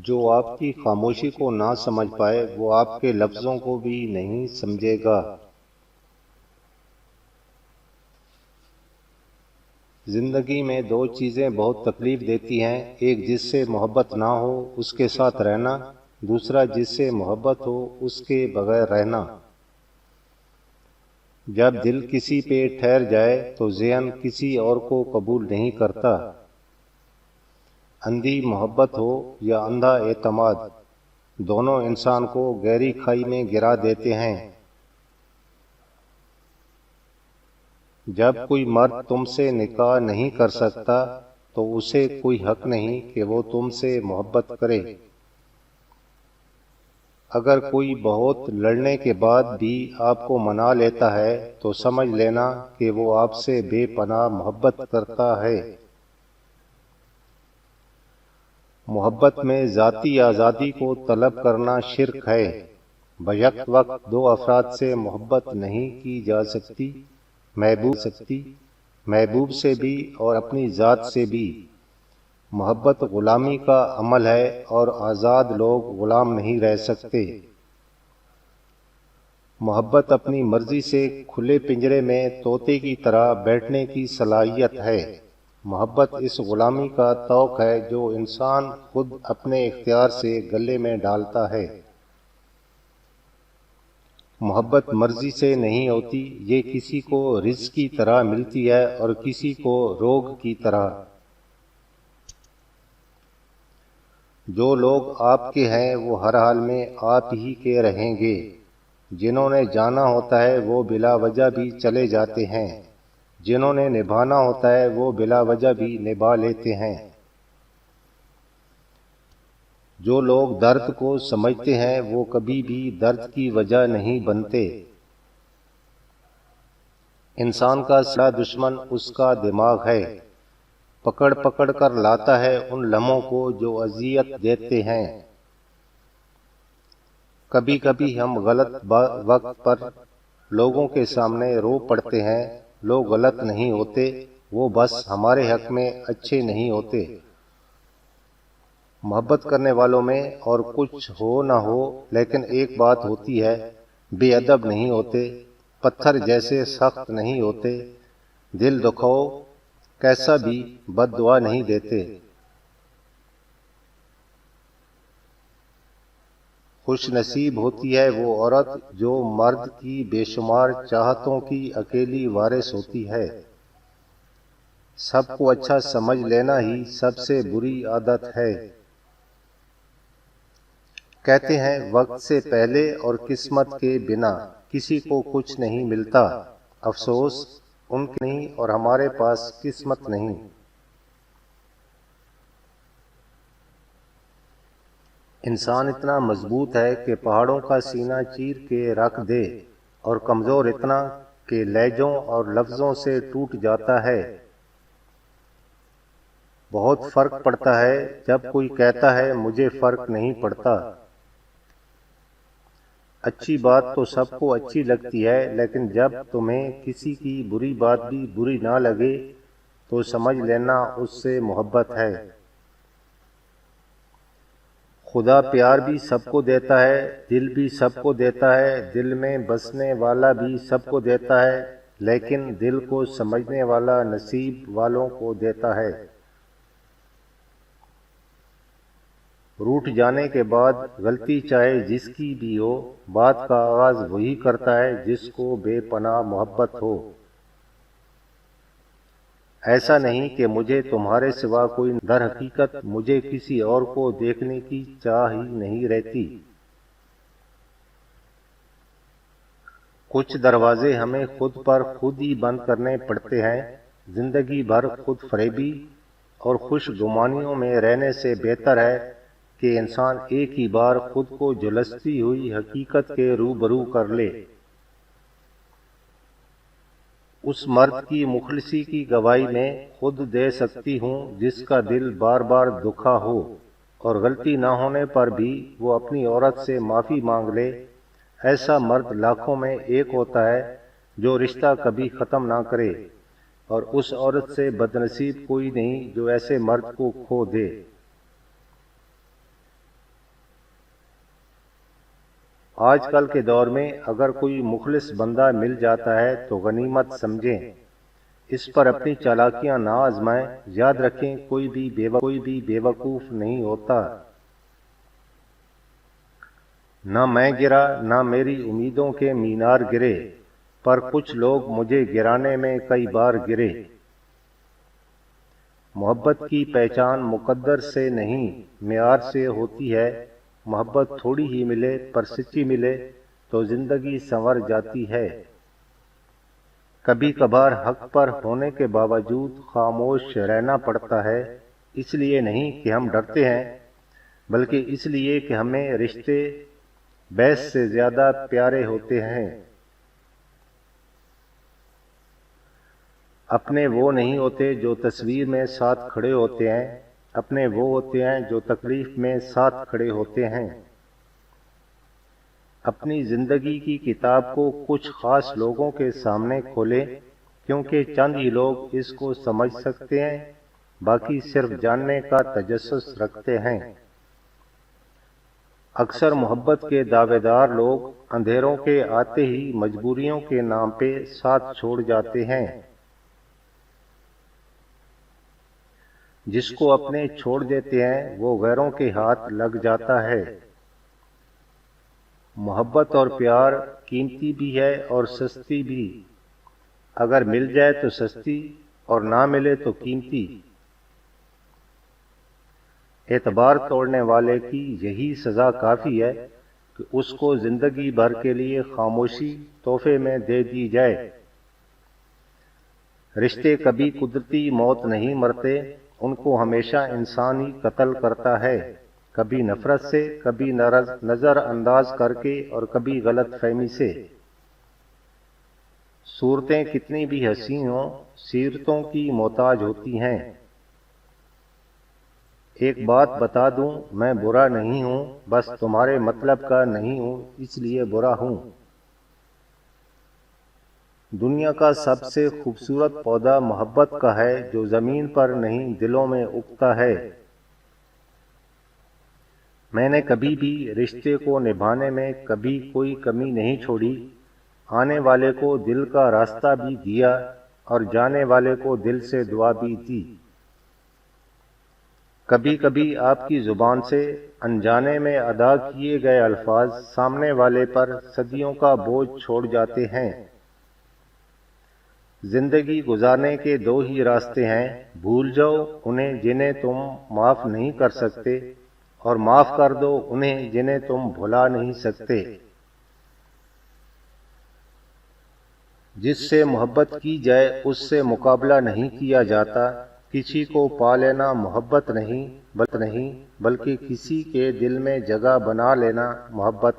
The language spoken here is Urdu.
جو آپ کی خاموشی کو نہ سمجھ پائے وہ آپ کے لفظوں کو بھی نہیں سمجھے گا۔ زندگی میں دو چیزیں بہت تکلیف دیتی ہیں، ایک جس سے محبت نہ ہو اس کے ساتھ رہنا، دوسرا جس سے محبت ہو اس کے بغیر رہنا۔ جب دل کسی پہ ٹھہر جائے تو ذہن کسی اور کو قبول نہیں کرتا۔ اندھی محبت ہو یا اندھا اعتماد، دونوں انسان کو گہری کھائی میں گرا دیتے ہیں۔ جب کوئی مرد تم سے نکاح نہیں کر سکتا تو اسے کوئی حق نہیں کہ وہ تم سے محبت کرے۔ اگر کوئی بہت لڑنے کے بعد بھی آپ کو منا لیتا ہے تو سمجھ لینا کہ وہ آپ سے بے پناہ محبت کرتا ہے۔ محبت میں ذاتی آزادی کو طلب کرنا شرک ہے۔ بیک وقت دو افراد سے محبت نہیں کی جا سکتی، محبوب سے بھی اور اپنی ذات سے بھی۔ محبت غلامی کا عمل ہے اور آزاد لوگ غلام نہیں رہ سکتے۔ محبت اپنی مرضی سے کھلے پنجرے میں طوطے کی طرح بیٹھنے کی صلاحیت ہے۔ محبت اس غلامی کا طوق ہے جو انسان خود اپنے اختیار سے گلے میں ڈالتا ہے۔ محبت مرضی سے نہیں ہوتی، یہ کسی کو رزق کی طرح ملتی ہے اور کسی کو روگ کی طرح۔ جو لوگ آپ کے ہیں وہ ہر حال میں آپ ہی کے رہیں گے۔ جنہوں نے جانا ہوتا ہے وہ بلا وجہ بھی چلے جاتے ہیں، جنہوں نے نبھانا ہوتا ہے وہ بلا وجہ بھی نبھا لیتے ہیں۔ جو لوگ درد کو سمجھتے ہیں وہ کبھی بھی درد کی وجہ نہیں بنتے۔ انسان کا سچا دشمن اس کا دماغ ہے، پکڑ پکڑ کر لاتا ہے ان لمحوں کو جو اذیت دیتے ہیں۔ کبھی کبھی ہم غلط وقت پر لوگوں کے سامنے رو پڑتے ہیں۔ لوگ غلط نہیں ہوتے، وہ بس ہمارے حق میں اچھے نہیں ہوتے۔ محبت کرنے والوں میں اور کچھ ہو نہ ہو لیکن ایک بات ہوتی ہے، بے ادب نہیں ہوتے، پتھر جیسے سخت نہیں ہوتے، دل دکھاؤ کیسا بھی بد دعا نہیں دیتے۔ خوش نصیب ہوتی ہے وہ عورت جو مرد کی بے شمار چاہتوں کی اکیلی وارث ہوتی ہے۔ سب کو اچھا سمجھ لینا ہی سب سے بری عادت ہے۔ کہتے ہیں وقت سے پہلے اور قسمت کے بنا کسی کو کچھ نہیں ملتا، افسوس ان کے نہیں اور ہمارے پاس قسمت نہیں۔ انسان اتنا مضبوط ہے کہ پہاڑوں کا سینہ چیر کے رکھ دے اور کمزور اتنا کہ لہجوں اور لفظوں سے ٹوٹ جاتا ہے۔ بہت فرق پڑتا ہے جب کوئی کہتا ہے مجھے فرق نہیں پڑتا۔ اچھی بات تو سب کو اچھی لگتی ہے لیکن جب تمہیں کسی کی بری بات بھی بری نہ لگے تو سمجھ لینا اس سے محبت ہے۔ خدا پیار بھی سب کو دیتا ہے، دل بھی سب کو دیتا ہے، دل میں بسنے والا بھی سب کو دیتا ہے، لیکن دل کو سمجھنے والا نصیب والوں کو دیتا ہے۔ روٹھ جانے کے بعد غلطی چاہے جس کی بھی ہو، بات کا آغاز وہی کرتا ہے جس کو بے پناہ محبت ہو۔ ایسا نہیں کہ مجھے تمہارے سوا کوئی، در حقیقت مجھے کسی اور کو دیکھنے کی چاہ ہی نہیں رہتی۔ کچھ دروازے ہمیں خود پر خود ہی بند کرنے پڑتے ہیں۔ زندگی بھر خود فریبی اور خوش گمانیوں میں رہنے سے بہتر ہے کہ انسان ایک ہی بار خود کو جھلستی ہوئی حقیقت کے روبرو کر لے۔ اس مرد کی مخلصی کی گواہی میں خود دے سکتی ہوں جس کا دل بار بار دکھا ہو اور غلطی نہ ہونے پر بھی وہ اپنی عورت سے معافی مانگ لے۔ ایسا مرد لاکھوں میں ایک ہوتا ہے جو رشتہ کبھی ختم نہ کرے، اور اس عورت سے بدنصیب کوئی نہیں جو ایسے مرد کو کھو دے۔ آج کل کے دور میں اگر کوئی مخلص بندہ مل جاتا ہے تو غنیمت سمجھیں، اس پر اپنی چالاکیاں نہ آزمائیں۔ یاد رکھیں کوئی بھی بے وقوف نہیں ہوتا۔ نہ میں گرا نہ میری امیدوں کے مینار گرے، پر کچھ لوگ مجھے گرانے میں کئی بار گرے۔ محبت کی پہچان مقدر سے نہیں معیار سے ہوتی ہے۔ محبت تھوڑی ہی ملے پر سچی ملے تو زندگی سنور جاتی ہے۔ کبھی کبھار حق پر ہونے کے باوجود خاموش رہنا پڑتا ہے، اس لیے نہیں کہ ہم ڈرتے ہیں، بلکہ اس لیے کہ ہمیں رشتے بیس سے زیادہ پیارے ہوتے ہیں۔ اپنے وہ نہیں ہوتے جو تصویر میں ساتھ کھڑے ہوتے ہیں، اپنے وہ ہوتے ہیں جو تکلیف میں ساتھ کھڑے ہوتے ہیں۔ اپنی زندگی کی کتاب کو کچھ خاص لوگوں کے سامنے کھولیں، کیونکہ چند ہی لوگ اس کو سمجھ سکتے ہیں، باقی صرف جاننے کا تجسس رکھتے ہیں۔ اکثر محبت کے دعوے دار لوگ اندھیروں کے آتے ہی مجبوریوں کے نام پہ ساتھ چھوڑ جاتے ہیں۔ جس کو اپنے چھوڑ دیتے ہیں وہ غیروں کے ہاتھ لگ جاتا ہے۔ محبت اور پیار قیمتی بھی ہے اور سستی بھی، اگر مل جائے تو سستی اور نہ ملے تو قیمتی۔ اعتبار توڑنے والے کی یہی سزا کافی ہے کہ اس کو زندگی بھر کے لیے خاموشی تحفے میں دے دی جائے۔ رشتے کبھی قدرتی موت نہیں مرتے، ان کو ہمیشہ انسان ہی قتل کرتا ہے، کبھی نفرت سے، کبھی نظر انداز کر کے اور کبھی غلط فہمی سے۔ صورتیں کتنی بھی حسین ہوں، سیرتوں کی محتاج ہوتی ہیں۔ ایک بات بتا دوں، میں برا نہیں ہوں، بس تمہارے مطلب کا نہیں ہوں، اس لیے برا ہوں۔ دنیا کا سب سے خوبصورت پودا محبت کا ہے، جو زمین پر نہیں دلوں میں اگتا ہے۔ میں نے کبھی بھی رشتے کو نبھانے میں کبھی کوئی کمی نہیں چھوڑی، آنے والے کو دل کا راستہ بھی دیا اور جانے والے کو دل سے دعا بھی دی۔ کبھی کبھی آپ کی زبان سے انجانے میں ادا کیے گئے الفاظ سامنے والے پر صدیوں کا بوجھ چھوڑ جاتے ہیں۔ زندگی گزارنے کے دو ہی راستے ہیں، بھول جاؤ انہیں جنہیں تم معاف نہیں کر سکتے، اور معاف کر دو انہیں جنہیں تم بھلا نہیں سکتے۔ جس سے محبت کی جائے اس سے مقابلہ نہیں کیا جاتا، کسی کو پا لینا محبت نہیں بلکہ کسی کے دل میں جگہ بنا لینا محبت